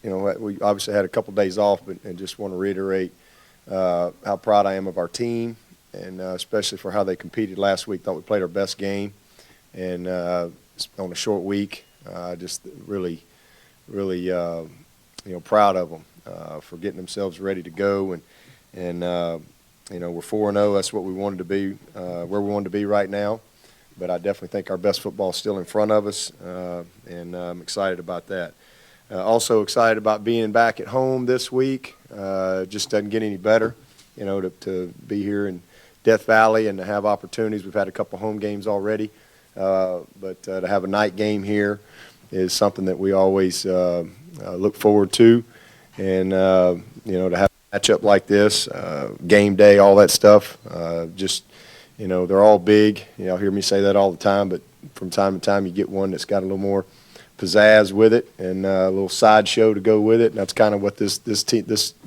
we obviously had a couple days off, and just want to reiterate how proud I am of our team, and especially for how they competed last week. Thought we played our best game, and on a short week, just really proud of them for getting themselves ready to go, and we're 4-0. That's what we wanted to be, where we wanted to be right now. But I definitely think our best football is still in front of us, and I'm excited about that. Also excited about being back at home this week. Just doesn't get any better, to be here in Death Valley and to have opportunities. We've had a couple home games already, but to have a night game here is something that we always look forward to, and to have a matchup like this, game day, all that stuff, they're all big. You'll hear me say that all the time, but from time to time you get one that's got a little more pizzazz with it and a little sideshow to go with it. And that's kind of what this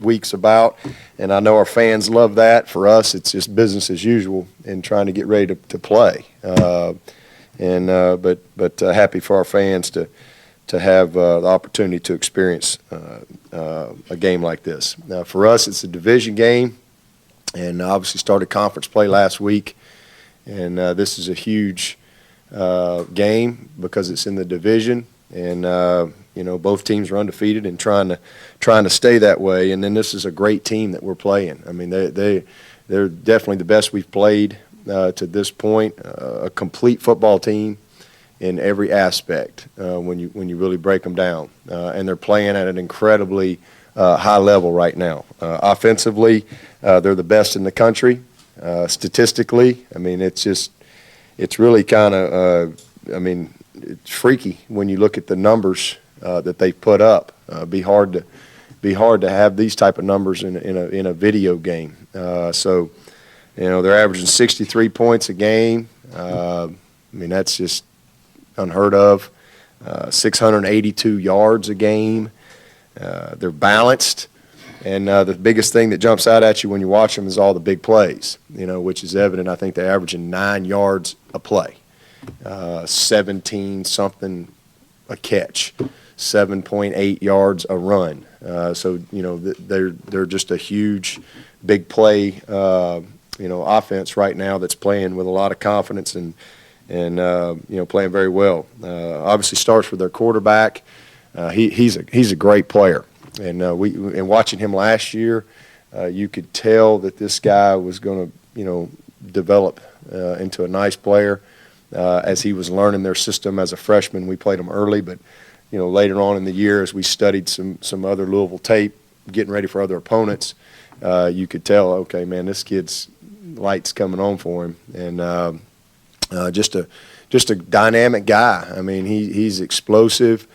week's about. And I know our fans love that. For us, it's just business as usual and trying to get ready to play. But happy for our fans to have the opportunity to experience a game like this. Now, for us, it's a division game, and obviously started conference play last week. And this is a huge game because it's in the division, and both teams are undefeated and trying to stay that way. And then this is a great team that we're playing. I mean, they're definitely the best we've played to this point. A complete football team in every aspect when you really break them down, and they're playing at an incredibly high level right now. Offensively, they're the best in the country. Statistically, I mean, it's really kind of, it's freaky when you look at the numbers that they put up. Be hard to have these type of numbers in a video game. So, they're averaging 63 points a game. That's just unheard of. 682 yards a game. They're balanced. And the biggest thing that jumps out at you when you watch them is all the big plays, which is evident. I think they're averaging 9 yards a play, 17-something a catch, 7.8 yards a run. So, they're just a huge, big play, offense right now that's playing with a lot of confidence and playing very well. Obviously starts with their quarterback. He's a great player. And watching him last year, you could tell that this guy was going to, develop into a nice player as he was learning their system as a freshman. We played him early, but later on in the year, as we studied some other Louisville tape, getting ready for other opponents, you could tell, okay, man, this kid's light's coming on for him, and just a dynamic guy. I mean, he's explosive.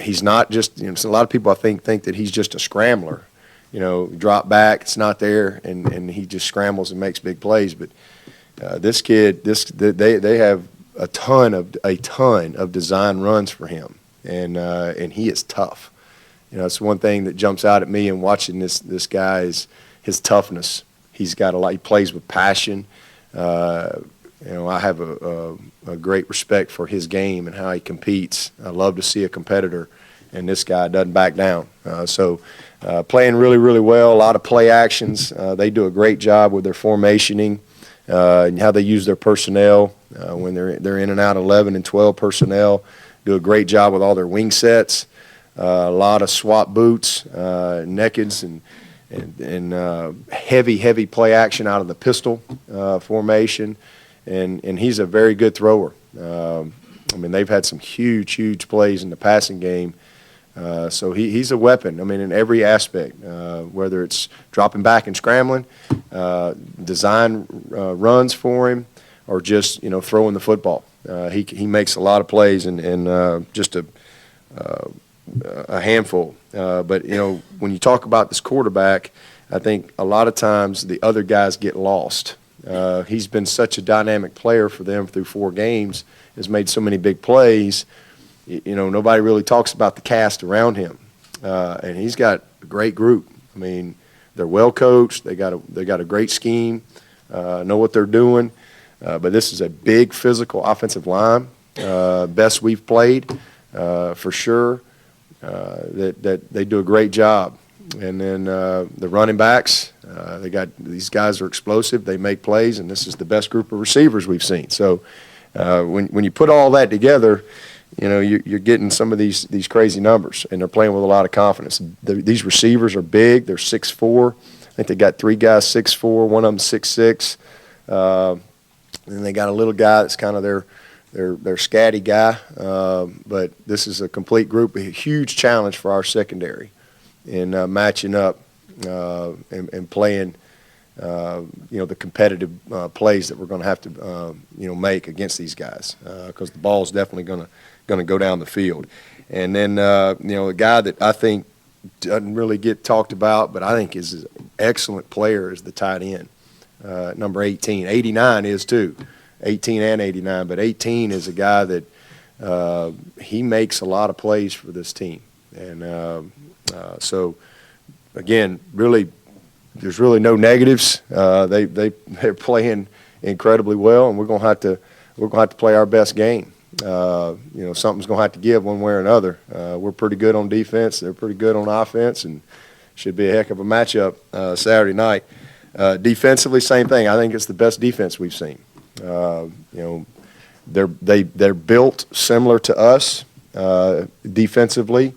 He's not just, so a lot of people I think that he's just a scrambler, drop back, it's not there, and he just scrambles and makes big plays. But this kid, they have a ton of design runs for him, and he is tough. It's one thing that jumps out at me in watching this guy is his toughness. He's got he plays with passion. I have a great respect for his game and how he competes. I love to see a competitor, and this guy doesn't back down. Playing really, really well, a lot of play actions. They do a great job with their formationing and how they use their personnel when they're in and out 11 and 12 personnel. Do a great job with all their wing sets, a lot of swap boots, nakeds, and heavy play action out of the pistol formation. And he's a very good thrower. They've had some huge plays in the passing game. So he's a weapon, in every aspect, whether it's dropping back and scrambling, design runs for him, or just, throwing the football. He makes a lot of plays and just a handful. But, when you talk about this quarterback, I think a lot of times the other guys get lost. He's been such a dynamic player for them through 4 games, has made so many big plays. Nobody really talks about the cast around him, and he's got a great group. They're well coached. They got a great scheme, know what they're doing. But this is a big physical offensive line, best we've played. for sure. That they do a great job. And then the running backs, they got these guys are explosive. They make plays, and this is the best group of receivers we've seen. So when you put all that together, you're getting some of these crazy numbers, and they're playing with a lot of confidence. These receivers are big. They're 6'4". I think they got 3 guys 6'4", one of them 6'6". And they got a little guy that's kind of their scatty guy. But this is a complete group, a huge challenge for our secondary in matching up and playing, the competitive plays that we're going to have to, make against these guys, because the ball is definitely going to go down the field. And then, a guy that I think doesn't really get talked about, but I think is an excellent player is the tight end, number 18. 89 is too, 18 and 89, but 18 is a guy that he makes a lot of plays for this team. And so, again, really, there's really no negatives. They're playing incredibly well, and we're gonna have to play our best game. Something's gonna have to give one way or another. We're pretty good on defense. They're pretty good on offense, and should be a heck of a matchup Saturday night. Defensively, same thing. I think it's the best defense we've seen. They're built similar to us defensively.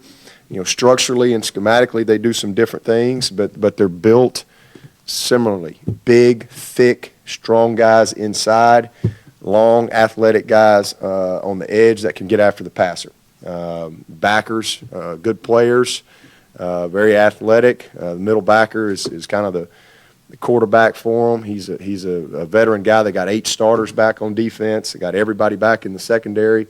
Structurally and schematically, they do some different things, but they're built similarly. Big, thick, strong guys inside, long, athletic guys on the edge that can get after the passer. Backers, good players, very athletic. The middle backer is kind of the quarterback for them. He's a veteran guy. They got 8 starters back on defense. They got everybody back in the secondary.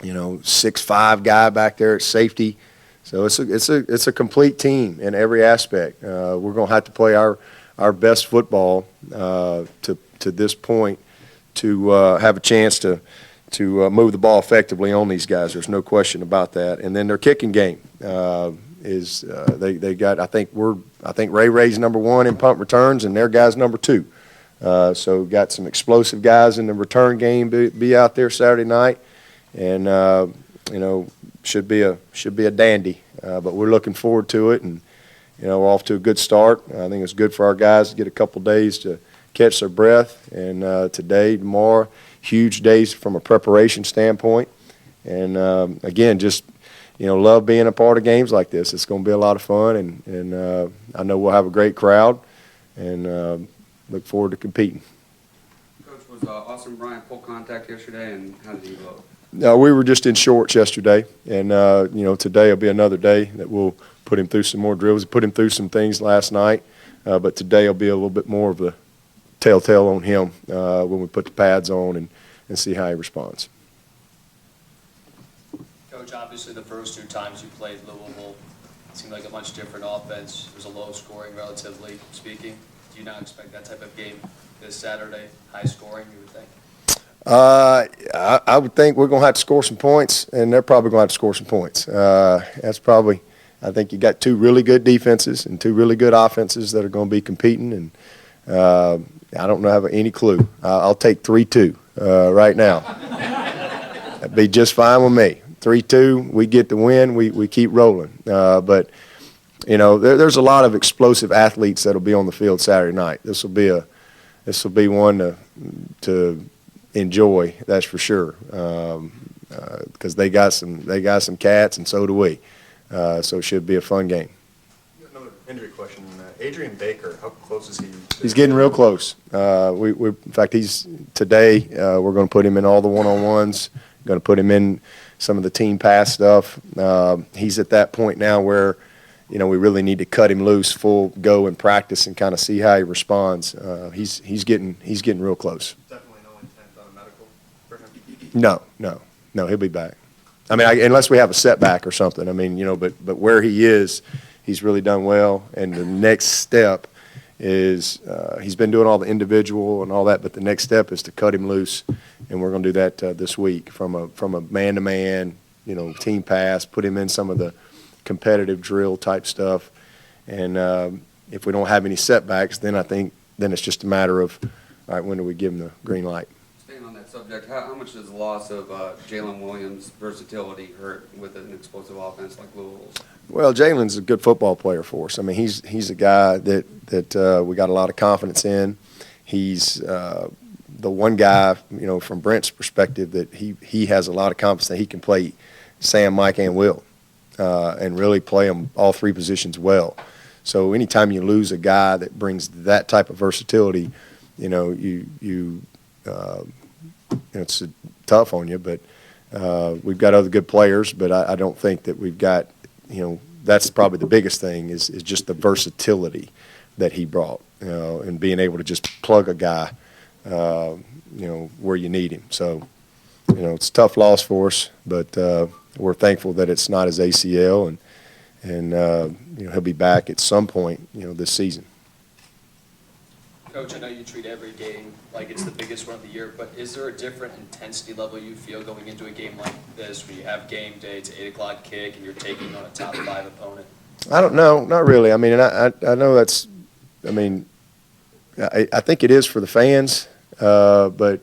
6'5" guy back there at safety. So it's a complete team in every aspect. We're going to have to play our best football to this point to have a chance to move the ball effectively on these guys. There's no question about that. And then their kicking game is they got I think Ray's number 1 in punt returns, and their guy's number 2. So got some explosive guys in the return game be out there Saturday night. And should be a dandy, but we're looking forward to it, and we're off to a good start. I think it's good for our guys to get a couple days to catch their breath, and today, tomorrow, huge days from a preparation standpoint. And again, just love being a part of games like this. It's going to be a lot of fun, and I know we'll have a great crowd, and look forward to competing. Coach, was Austin Bryant full contact yesterday, and how did he look? No, we were just in shorts yesterday, and today will be another day that we'll put him through some more drills. We put him through some things last night, but today will be a little bit more of the telltale on him when we put the pads on and see how he responds. Coach, obviously the first 2 times you played Louisville, it seemed like a much different offense. It was a low scoring, relatively speaking. Do you not expect that type of game this Saturday? High scoring, you would think? I would think we're going to have to score some points, and they're probably going to have to score some points. That's probably, I think you got 2 really good defenses and 2 really good offenses that are going to be competing, and I don't have any clue. I'll take 3-2 right now. That'd be just fine with me. 3-2, we get the win, we keep rolling. But there's a lot of explosive athletes that'll be on the field Saturday night. This will be one to enjoy, that's for sure, because they got some cats, and so do we. So it should be a fun game. Another injury question. Adrian Baker, how close is he? He's getting real close. In fact, today we're going to put him in all the one-on-ones. Going to put him in some of the team pass stuff. He's at that point now where we really need to cut him loose, full go in practice, and kind of see how he responds. He's getting real close. No, he'll be back. I mean, unless we have a setback or something. I mean, but where he is, he's really done well. And the next step is he's been doing all the individual and all that, but the next step is to cut him loose, and we're going to do that this week from a man-to-man, team pass, put him in some of the competitive drill type stuff. And if we don't have any setbacks, then I think it's just a matter of, all right, when do we give him the green light? Staying on that subject, how much does the loss of Jalen Williams' versatility hurt with an explosive offense like Louisville's? Well, Jalen's a good football player for us. I mean, he's a guy that we got a lot of confidence in. He's the one guy, you know, from Brent's perspective that he has a lot of confidence that he can play Sam, Mike, and Will, and really play them all three positions well. So anytime you lose a guy that brings that type of versatility, you know, it's tough on you. But we've got other good players, but I don't think that we've got, you know, that's probably the biggest thing is just the versatility that he brought, you know, and being able to just plug a guy, you know, where you need him. So, you know, it's a tough loss for us, but we're thankful that it's not his ACL, and you know, he'll be back at some point, you know, this season. Coach, I know you treat every game like it's the biggest one of the year, but is there a different intensity level you feel going into a game like this where you have game day, it's 8 o'clock kick, and you're taking on a top 5 opponent? I don't know, not really. I mean, and I know that's, I mean, I think it is for the fans, but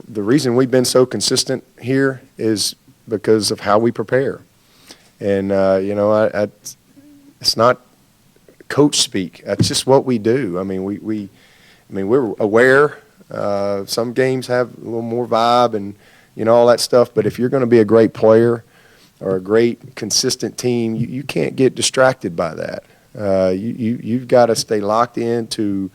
the reason we've been so consistent here is because of how we prepare. And, you know, it's not coach speak. That's just what we do. I mean, we're aware. Some games have a little more vibe and, you know, all that stuff. But if you're going to be a great player or a great consistent team, you can't get distracted by that. You've got to stay locked into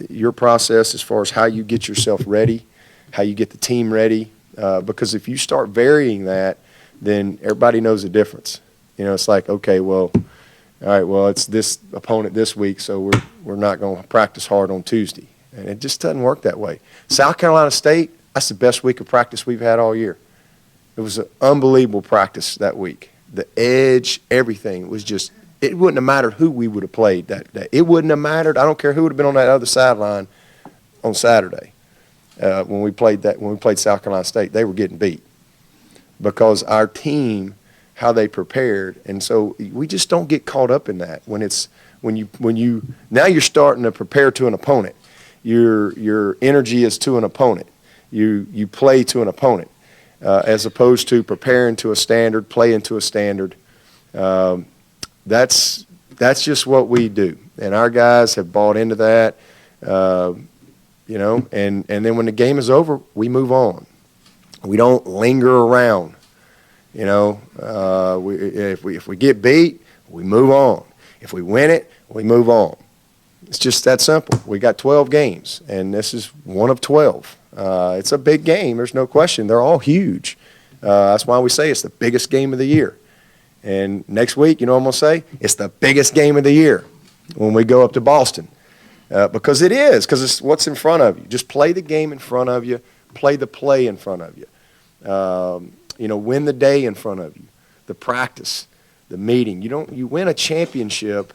your process as far as how you get yourself ready, how you get the team ready. Because if you start varying that, then everybody knows the difference. You know, it's like, okay, well, all right, well, it's this opponent this week, so we're not going to practice hard on Tuesday. And it just doesn't work that way. South Carolina State, that's the best week of practice we've had all year. It was an unbelievable practice that week. The edge, everything was just, it wouldn't have mattered who we would have played that day. It wouldn't have mattered. I don't care who would have been on that other sideline on Saturday when we played South Carolina State. They were getting beat because our team, how they prepared, and so we just don't get caught up in that. When you now you're starting to prepare to an opponent. Your energy is to an opponent. You play to an opponent, as opposed to preparing to a standard, playing to a standard. That's just what we do, and our guys have bought into that. You know, and then when the game is over, we move on. We don't linger around. You know, if we get beat, we move on. If we win it, we move on. It's just that simple. We got 12 games, and this is one of 12. It's a big game. There's no question. They're all huge. That's why we say it's the biggest game of the year. And next week, you know what I'm going to say? It's the biggest game of the year when we go up to Boston. Because it is, because it's what's in front of you. Just play the game in front of you. Play the play in front of you. You know, win the day in front of you. The practice, the meeting. You win a championship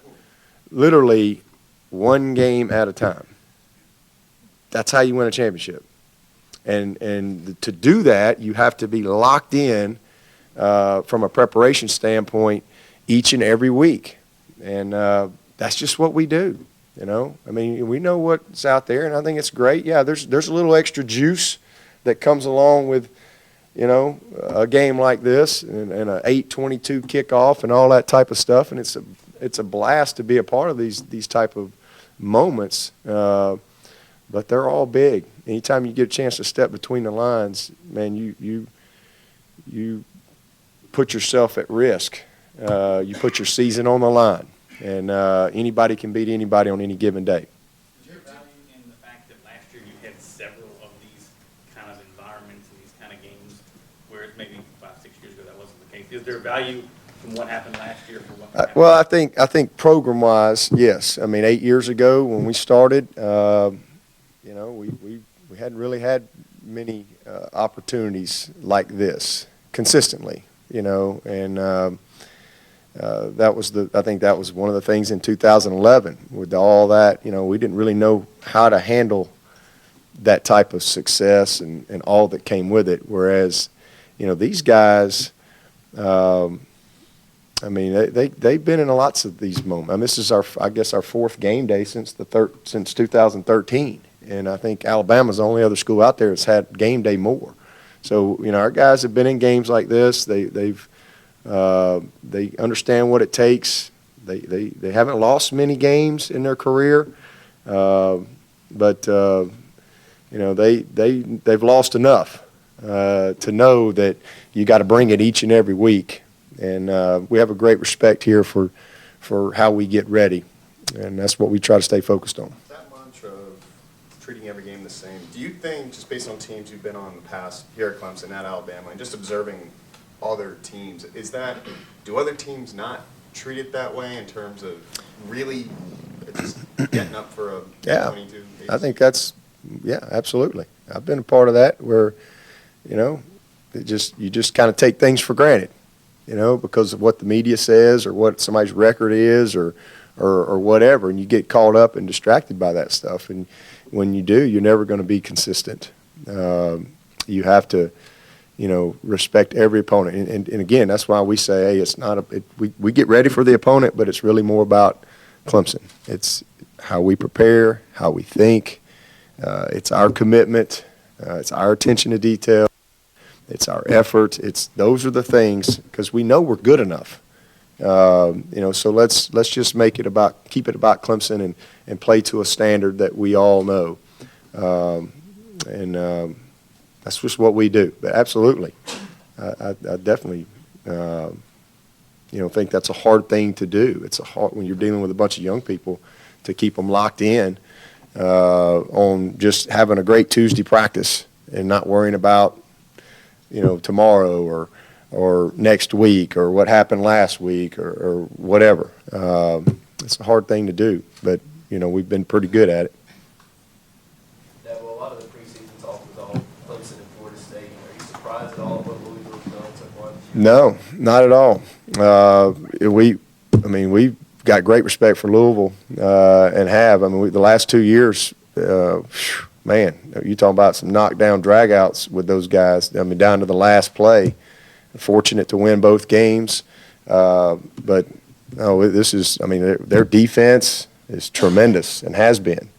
literally one game at a time. That's how you win a championship. And to do that, you have to be locked in from a preparation standpoint each and every week. And that's just what we do. You know, I mean, we know what's out there, and I think it's great. Yeah, there's a little extra juice that comes along with, you know, a game like this and a 8:22 kickoff and all that type of stuff. And it's a blast to be a part of these type of moments. But they're all big. Anytime you get a chance to step between the lines, man, you put yourself at risk. You put your season on the line. And anybody can beat anybody on any given day. Is there value in the fact that last year you had several of these kind of environments and these kind of games, whereas maybe 5-6 years ago that wasn't the case? Is there value from what happened last year for what happened? Well, I think program-wise, yes. I mean, 8 years ago when we started, you know, we hadn't really had many opportunities like this consistently, you know, and I think that was one of the things in 2011 with all that, you know, we didn't really know how to handle that type of success and all that came with it. Whereas, you know, these guys, I mean, they've been in lots of these moments. I mean, this is our fourth game day since 2013. And I think Alabama's the only other school out there that's had game day more. So, our guys have been in games like this. They understand what it takes. They haven't lost many games in their career, but they've lost enough to know that you got to bring it each and every week. And we have a great respect here for how we get ready, and that's what we try to stay focused on. That mantra of treating every game the same, do you think, just based on teams you've been on in the past here at Clemson, at Alabama, and just observing other teams, do other teams not treat it that way in terms of really just getting up for a 22? I think that's, absolutely. I've been a part of that where, you just kind of take things for granted, because of what the media says or what somebody's record is or whatever, and you get caught up and distracted by that stuff. And when you do, you're never going to be consistent. You have to, respect every opponent. And again, that's why we say, hey, it's not we get ready for the opponent, but it's really more about Clemson. It's how we prepare, how we think. It's our commitment. It's our attention to detail. It's our effort. Those are the things, because we know we're good enough. So let's just keep it about Clemson and play to a standard that we all know. That's just what we do. But absolutely, I definitely, think that's a hard thing to do. It's when you're dealing with a bunch of young people, to keep them locked in on just having a great Tuesday practice and not worrying about, tomorrow or next week or what happened last week or whatever. It's a hard thing to do, but, we've been pretty good at it. Yeah, well, a lot of the preseason talk was all Clemson and Florida State. Are you surprised at all what Louisville's done so far this year? No, not at all. We've got great respect for Louisville and have. The last 2 years, man, you talking about some knockdown dragouts with those guys. Down to the last play. Fortunate to win both games, but this is. Their defense is tremendous and has been.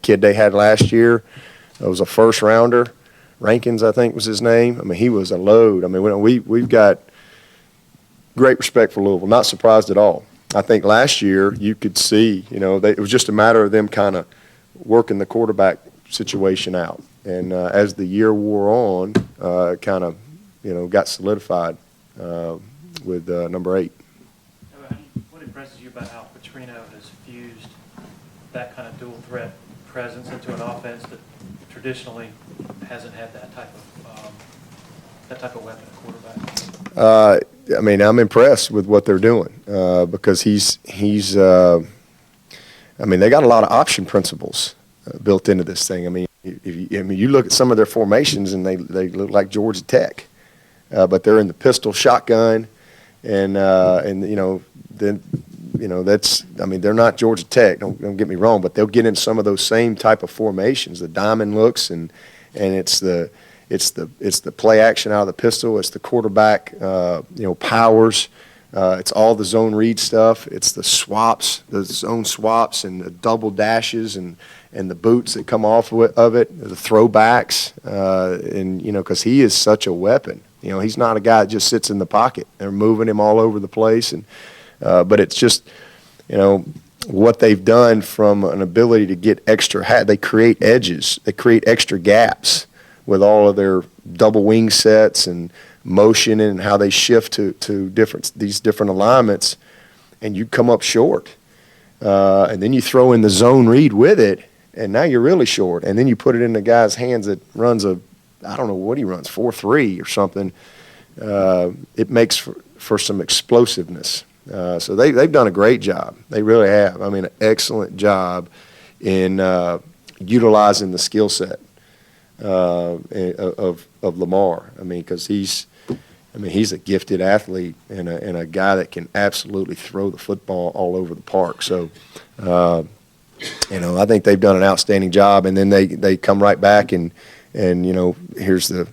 Kid they had last year was a first rounder. Rankins, I think, was his name. He was a load. We've got great respect for Louisville. Not surprised at all. I think last year you could see, it was just a matter of them kind of working the quarterback situation out. And as the year wore on, kind of, got solidified with number 8. What impresses you about how Petrino has fused that kind of dual threat presence into an offense that traditionally hasn't had that type of weapon at quarterback? I'm impressed with what they're doing because he's they got a lot of option principles built into this thing. You look at some of their formations and they look like Georgia Tech, but they're in the pistol shotgun, and that's they're not Georgia Tech. Don't get me wrong, but they'll get in some of those same type of formations, the diamond looks, and it's the play action out of the pistol. It's the quarterback, powers. It's all the zone read stuff. It's the swaps, the zone swaps, and the double dashes, and the boots that come off of it, the throwbacks, because he is such a weapon. He's not a guy that just sits in the pocket. They're moving him all over the place, but it's just, what they've done from an ability to get extra. They create edges. They create extra gaps with all of their double wing sets and motion and how they shift to these different alignments, and you come up short. And then you throw in the zone read with it, and now you're really short. And then you put it in the guy's hands that runs I don't know what he runs, 4.3 or something. It makes for some explosiveness. So they've done a great job. They really have. An excellent job in utilizing the skill set of Lamar. Because he's a gifted athlete and a guy that can absolutely throw the football all over the park. So, I think they've done an outstanding job. And then they come right back and here's the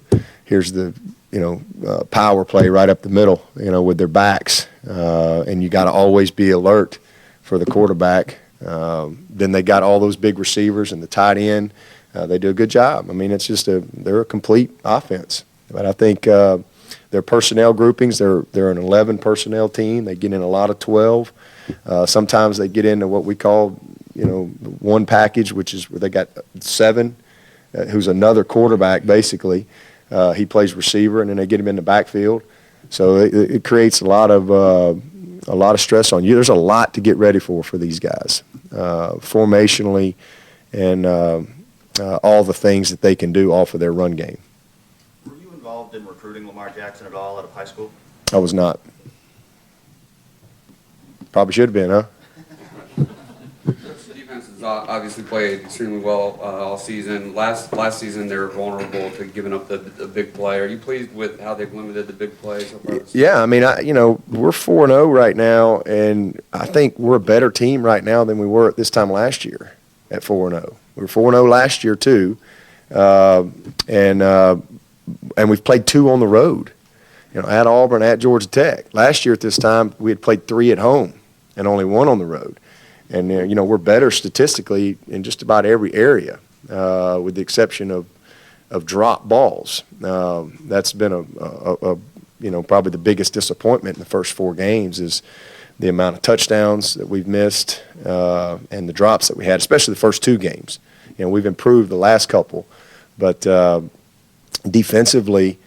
power play right up the middle, with their backs. And you got to always be alert for the quarterback Then they got all those big receivers and the tight end. They do a good job. I mean, it's just they're a complete offense. But I think their personnel groupings, they're an 11 personnel team. They get in a lot of 12. Sometimes they get into what we call, one package, which is where they got 7, who's another quarterback basically. He plays receiver, and then they get him in the backfield. So it creates a lot of stress on you. There's a lot to get ready for these guys, formationally, and all the things that they can do off of their run game. Were you involved in recruiting Lamar Jackson at all out of high school? I was not. Probably should have been, huh? The defense has obviously played extremely well all season. Last season, they were vulnerable to giving up the big play. Are you pleased with how they've limited the big play so far? Yeah, I mean, we're 4-0 right now, and I think we're a better team right now than we were at this time last year at 4-0. We were 4-0 last year too, and we've played 2 on the road. At Auburn, at Georgia Tech. Last year at this time, we had played 3 at home and only 1 on the road. And, we're better statistically in just about every area, with the exception of drop balls. That's been probably the biggest disappointment in the first 4 games is the amount of touchdowns that we've missed and the drops that we had, especially the first 2 games. We've improved the last couple, but defensively,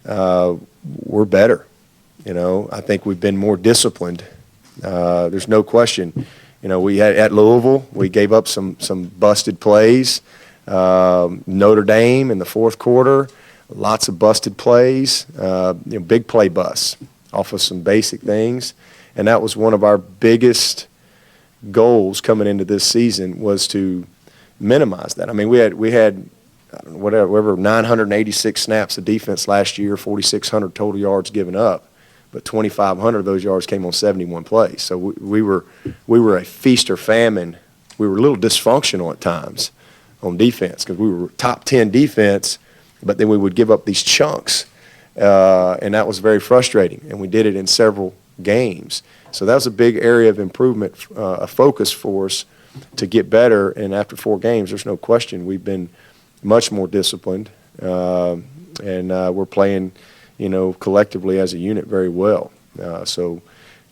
we're better. I think we've been more disciplined. There's no question. We had at Louisville, we gave up some busted plays. Notre Dame in the fourth quarter, lots of busted plays. Big play busts off of some basic things, and that was one of our biggest goals coming into this season was to minimize that. I mean, we had whatever 986 snaps of defense last year, 4,600 total yards given up, but 2,500 of those yards came on 71 plays. So we were a feast or famine. We were a little dysfunctional at times on defense because we were top 10 defense, but then we would give up these chunks, and that was very frustrating. And we did it in several games. So that was a big area of improvement, a focus for us to get better. And after 4 games, there's no question we've been much more disciplined, and we're playing, collectively as a unit very well. So,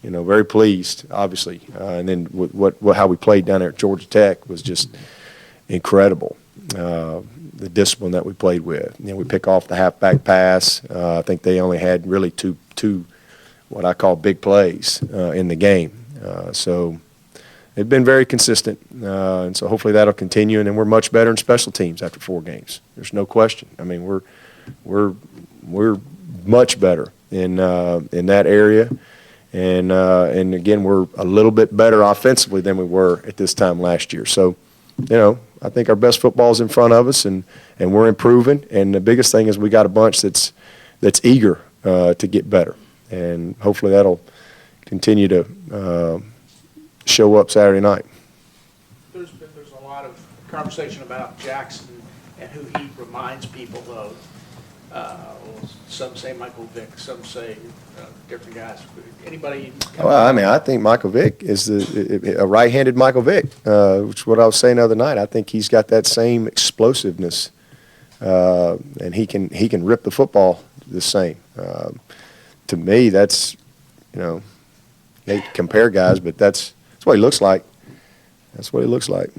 very pleased, obviously. And then how we played down there at Georgia Tech was just incredible. The discipline that we played with. We pick off the halfback pass. I think they only had really two what I call big plays in the game. So they've been very consistent, and so hopefully that'll continue. And then we're much better in special teams after 4 games. There's no question. I mean, we're much better in that area, and again, we're a little bit better offensively than we were at this time last year. So, I think our best football is in front of us, and we're improving. And the biggest thing is we got a bunch that's eager to get better, and hopefully that'll continue to show up Saturday night. There's a lot of conversation about Jackson and who he reminds people of. Some say Michael Vick, some say different guys. Anybody? Well, I mean, I think Michael Vick is a right-handed Michael Vick, which is what I was saying the other night. I think he's got that same explosiveness, and he can rip the football the same. To me, that's, hate to compare guys, but that's what he looks like. That's what he looks like.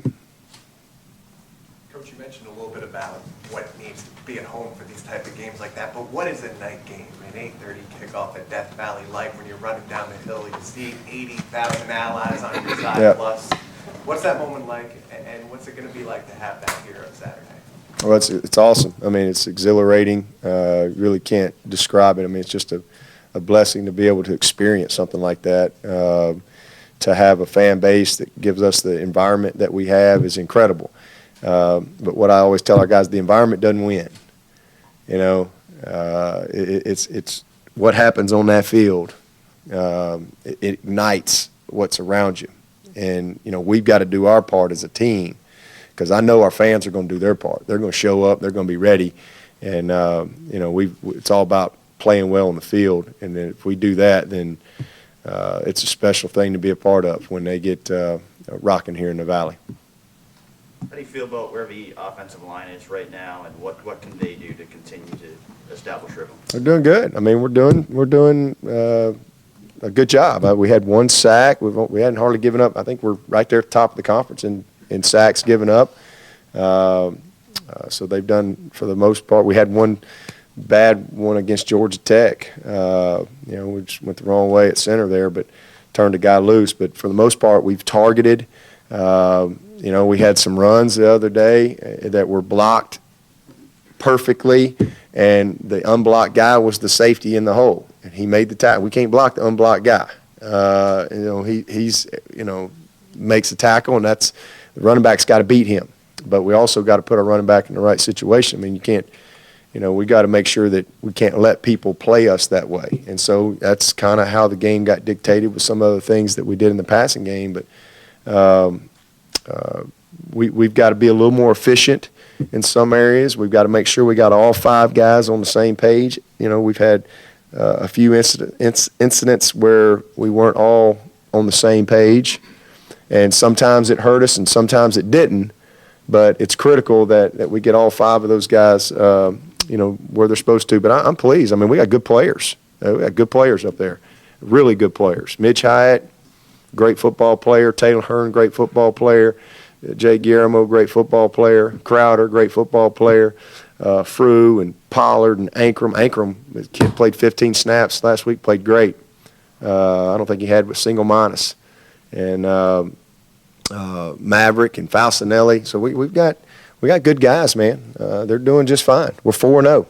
Coach, you mentioned a little bit about what needs to be at home for these type of games like that, but what is a night game? An 8:30 kickoff at Death Valley Life when you're running down the hill, you see 80,000 allies on your side Yeah. plus. What's that moment like, and what's it going to be like to have that here on Saturday? Well, it's awesome. I mean, it's exhilarating. Really can't describe it. I mean, it's just a blessing to be able to experience something like that. To have a fan base that gives us the environment that we have is incredible. But what I always tell our guys, the environment doesn't win. It's what happens on that field. It ignites what's around you. And, we've got to do our part as a team because I know our fans are going to do their part. They're going to show up. They're going to be ready. And, it's all about playing well on the field. And then if we do that, then it's a special thing to be a part of when they get rocking here in the Valley. How do you feel about where the offensive line is right now, and what can they do to continue to establish rhythm? We're doing good. I mean, we're doing a good job. We had one sack. We hadn't hardly given up. I think we're right there at the top of the conference in sacks given up. So they've done, for the most part. We had one bad one against Georgia Tech. We just went the wrong way at center there, but turned a guy loose. But for the most part, we've targeted. We had some runs the other day that were blocked perfectly, and the unblocked guy was the safety in the hole, and he made the tackle. We can't block the unblocked guy. He's makes a tackle, and that's the running back's got to beat him. But we also got to put our running back in the right situation. I mean, you can't. We got to make sure that we can't let people play us that way. And so that's kind of how the game got dictated with some other things that we did in the passing game. But we've got to be a little more efficient in some areas. We've got to make sure we got all 5 guys on the same page. We've had a few incidents where we weren't all on the same page. And sometimes it hurt us and sometimes it didn't. But it's critical that we get all 5 of those guys where they're supposed to. But I'm pleased. I mean, we got good players. We got good players up there, really good players. Mitch Hyatt, great football player. Taylor Hearn, great football player. Jay Guillermo, great football player. Crowder, great football player. Frew and Pollard and Ankrum. Ankrum, the kid played 15 snaps last week, played great. I don't think he had a single minus. And Maverick and Falcinelli. So we got good guys, man. They're doing just fine. We're 4-0.